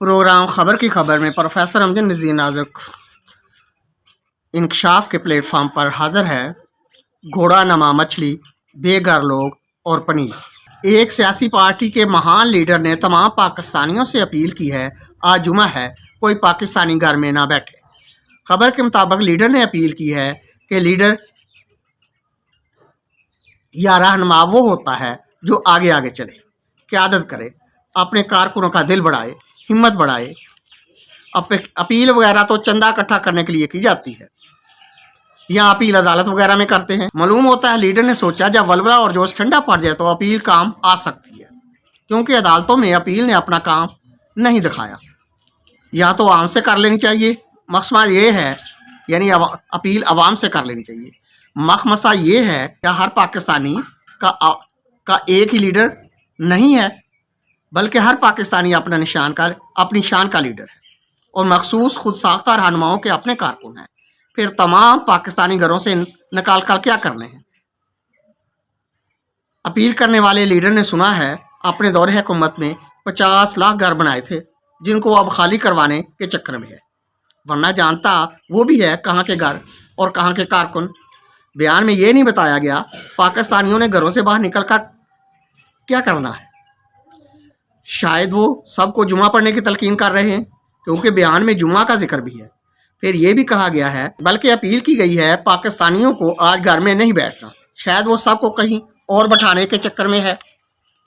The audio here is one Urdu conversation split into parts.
پروگرام خبر کی خبر میں پروفیسر امجد نذیر نازک انکشاف کے پلیٹ فارم پر حاضر ہے۔ گھوڑا نما مچھلی، بے گھر لوگ اور پنیر۔ ایک سیاسی پارٹی کے مہان لیڈر نے تمام پاکستانیوں سے اپیل کی ہے، آج جمعہ ہے، کوئی پاکستانی گھر میں نہ بیٹھے۔ خبر کے مطابق لیڈر نے اپیل کی ہے کہ لیڈر یا رہنما وہ ہوتا ہے جو آگے آگے چلے، قیادت کرے، اپنے کارکنوں کا دل بڑھائے، ہمت بڑھائے۔ اپیل وغیرہ تو چندہ اکٹھا کرنے کے لیے کی جاتی ہے، یہاں اپیل عدالت وغیرہ میں کرتے ہیں۔ معلوم ہوتا ہے لیڈر نے سوچا جب ولولہ اور جوش ٹھنڈا پڑ جائے تو اپیل کام آ سکتی ہے، کیونکہ عدالتوں میں اپیل نے اپنا کام نہیں دکھایا۔ یا تو عوام سے کر لینی چاہیے، مقصد یہ ہے، یعنی اپیل عوام سے کر لینی چاہیے۔ مسئلہ یہ ہے کہ ہر پاکستانی کا ایک ہی لیڈر نہیں ہے، بلکہ ہر پاکستانی اپنی شان کا لیڈر ہے، اور مخصوص خود ساختہ رہنماؤں کے اپنے کارکن ہیں۔ پھر تمام پاکستانی گھروں سے نکال کر کیا کرنے ہیں؟ اپیل کرنے والے لیڈر نے سنا ہے اپنے دور حکومت میں 50 لاکھ گھر بنائے تھے، جن کو اب خالی کروانے کے چکر میں ہے، ورنہ جانتا وہ بھی ہے کہاں کے گھر اور کہاں کے کارکن۔ بیان میں یہ نہیں بتایا گیا پاکستانیوں نے گھروں سے باہر نکل کر کیا کرنا ہے۔ شاید وہ سب کو جمعہ پڑھنے کی تلقین کر رہے ہیں، کیونکہ بیان میں جمعہ کا ذکر بھی ہے۔ پھر یہ بھی کہا گیا ہے، بلکہ اپیل کی گئی ہے پاکستانیوں کو آج گھر میں نہیں بیٹھنا۔ شاید وہ سب کو کہیں اور بٹھانے کے چکر میں ہے،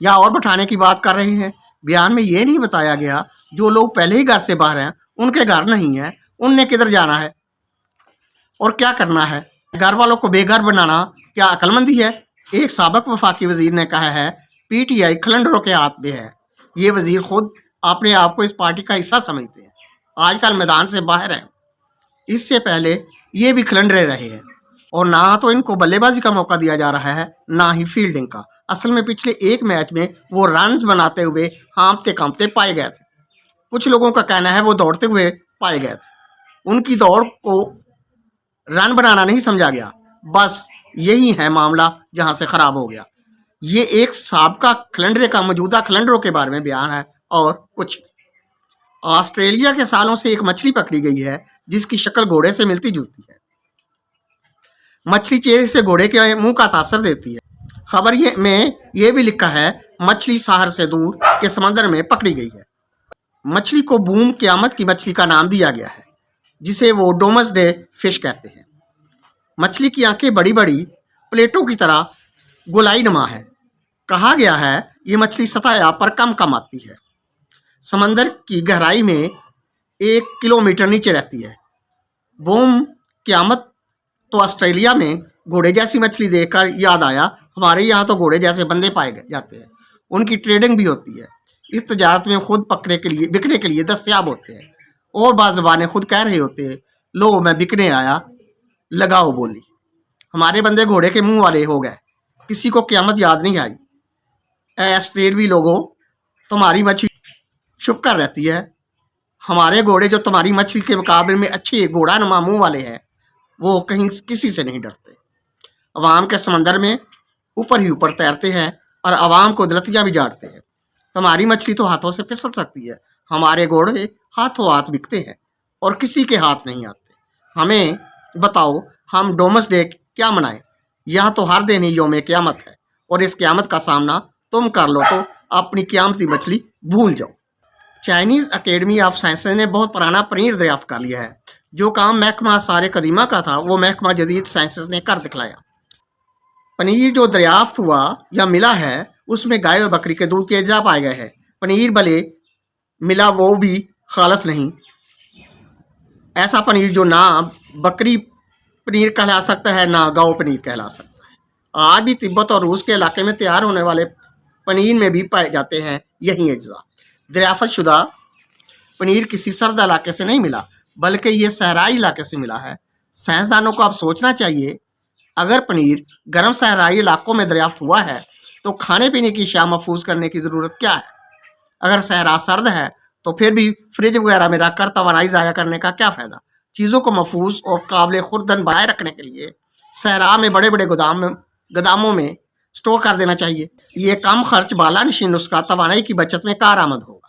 یا اور بٹھانے کی بات کر رہے ہیں۔ بیان میں یہ نہیں بتایا گیا جو لوگ پہلے ہی گھر سے باہر ہیں، ان کے گھر نہیں ہیں، ان نے کدھر جانا ہے اور کیا کرنا ہے۔ گھر والوں کو بے گھر بنانا کیا عقل مندی ہے؟ ایک سابق وفاقی وزیر نے کہا ہے پی ٹی آئی کھلنڈروں کے ہاتھ میں ہے۔ یہ وزیر خود اپنے آپ کو اس پارٹی کا حصہ سمجھتے ہیں، آج کل میدان سے باہر ہیں۔ اس سے پہلے یہ بھی کھلنڈرے رہے ہیں، اور نہ تو ان کو بلے بازی کا موقع دیا جا رہا ہے، نہ ہی فیلڈنگ کا۔ اصل میں پچھلے ایک میچ میں وہ رنز بناتے ہوئے ہانپتے کانپتے پائے گئے تھے۔ کچھ لوگوں کا کہنا ہے وہ دوڑتے ہوئے پائے گئے تھے، ان کی دوڑ کو رن بنانا نہیں سمجھا گیا۔ بس یہی ہے معاملہ جہاں سے خراب ہو گیا۔ یہ ایک سابقہ کھلنڈرے کا موجودہ کھلنڈروں کے بارے میں بیان ہے، اور کچھ آسٹریلیا کے سالوں سے ایک مچھلی پکڑی گئی ہے جس کی شکل گھوڑے سے ملتی جلتی ہے۔ مچھلی چہرے سے گھوڑے کے منہ کا تاثر دیتی ہے۔ خبر میں یہ بھی لکھا ہے مچھلی ساحر سے دور کے سمندر میں پکڑی گئی ہے۔ مچھلی کو بوم قیامت کی مچھلی کا نام دیا گیا ہے، جسے وہ ڈومس ڈے فش کہتے ہیں۔ مچھلی کی آنکھیں بڑی بڑی پلیٹوں کی طرح گولائی نما ہے۔ کہا گیا ہے یہ مچھلی سطح آب پر کم آتی ہے، سمندر کی گہرائی میں 1 کلومیٹر نیچے رہتی ہے۔ بوم قیامت تو آسٹریلیا میں گھوڑے جیسی مچھلی دیکھ کر یاد آیا، ہمارے یہاں تو گھوڑے جیسے بندے پائے جاتے ہیں، ان کی ٹریڈنگ بھی ہوتی ہے، اس تجارت میں خود بکنے کے لیے دستیاب ہوتے ہیں، اور بعض زبانیں خود کہہ رہے ہوتے ہیں لو میں بکنے آیا، لگاؤ بولی۔ ہمارے بندے گھوڑے کے منہ والے ہو گئے، کسی کو قیامت یاد نہیں آئی۔ اے آسٹریلوی لوگوں، تمہاری مچھلی چھپ کر رہتی ہے، ہمارے گھوڑے جو تمہاری مچھلی کے مقابلے میں اچھے گھوڑا نما منہ والے ہیں، وہ کہیں کسی سے نہیں ڈرتے۔ عوام کے سمندر میں اوپر ہی اوپر تیرتے ہیں، اور عوام کو دلتیاں بھی جاڑتے ہیں۔ تمہاری مچھلی تو ہاتھوں سے پھسل سکتی ہے، ہمارے گھوڑے ہاتھوں ہاتھ بکتے ہیں اور کسی کے ہاتھ نہیں آتے۔ ہمیں بتاؤ ہم ڈومس ڈے کیا منائیں؟ یہاں تو ہر دن ہی یوم قیامت ہے، اور اس قیامت کا سامنا تم کر لو تو اپنی قیامتی مچھلی بھول جاؤ۔ چائنیز اکیڈمی آف سائنسز نے بہت پرانا پنیر دریافت کر لیا ہے۔ جو کام محکمہ آثار قدیمہ کا تھا وہ محکمہ جدید سائنسز نے کر دکھلایا۔ پنیر جو دریافت ہوا یا ملا ہے اس میں گائے اور بکری کے دودھ کے اجزاء پائے گئے ہیں۔ پنیر بھلے ملا وہ بھی خالص نہیں، ایسا پنیر جو نہ بکری پنیر کہلا سکتا ہے نہ گاؤ پنیر کہلا سکتا ہے۔ آج بھی تبت اور روس کے علاقے میں تیار ہونے والے پنیر میں بھی پائے جاتے ہیں یہی اجزاء۔ دریافت شدہ پنیر کسی سرد علاقے سے نہیں ملا، بلکہ یہ صحرائی علاقے سے ملا ہے۔ سائنسدانوں کو اب سوچنا چاہیے اگر پنیر گرم صحرائی علاقوں میں دریافت ہوا ہے تو کھانے پینے کی اشیاء محفوظ کرنے کی ضرورت کیا ہے؟ اگر صحرا سرد ہے تو پھر بھی فریج وغیرہ میں رکھ کر توانائی ضائع کرنے کا کیا فائدہ؟ چیزوں کو محفوظ اور قابل خوردن بنائے رکھنے کے لیے صحرا میں بڑے بڑے گوداموں میں سٹور کر دینا چاہیے۔ یہ کم خرچ بالا نشین نسخہ توانائی کی بچت میں کارآمد ہوگا۔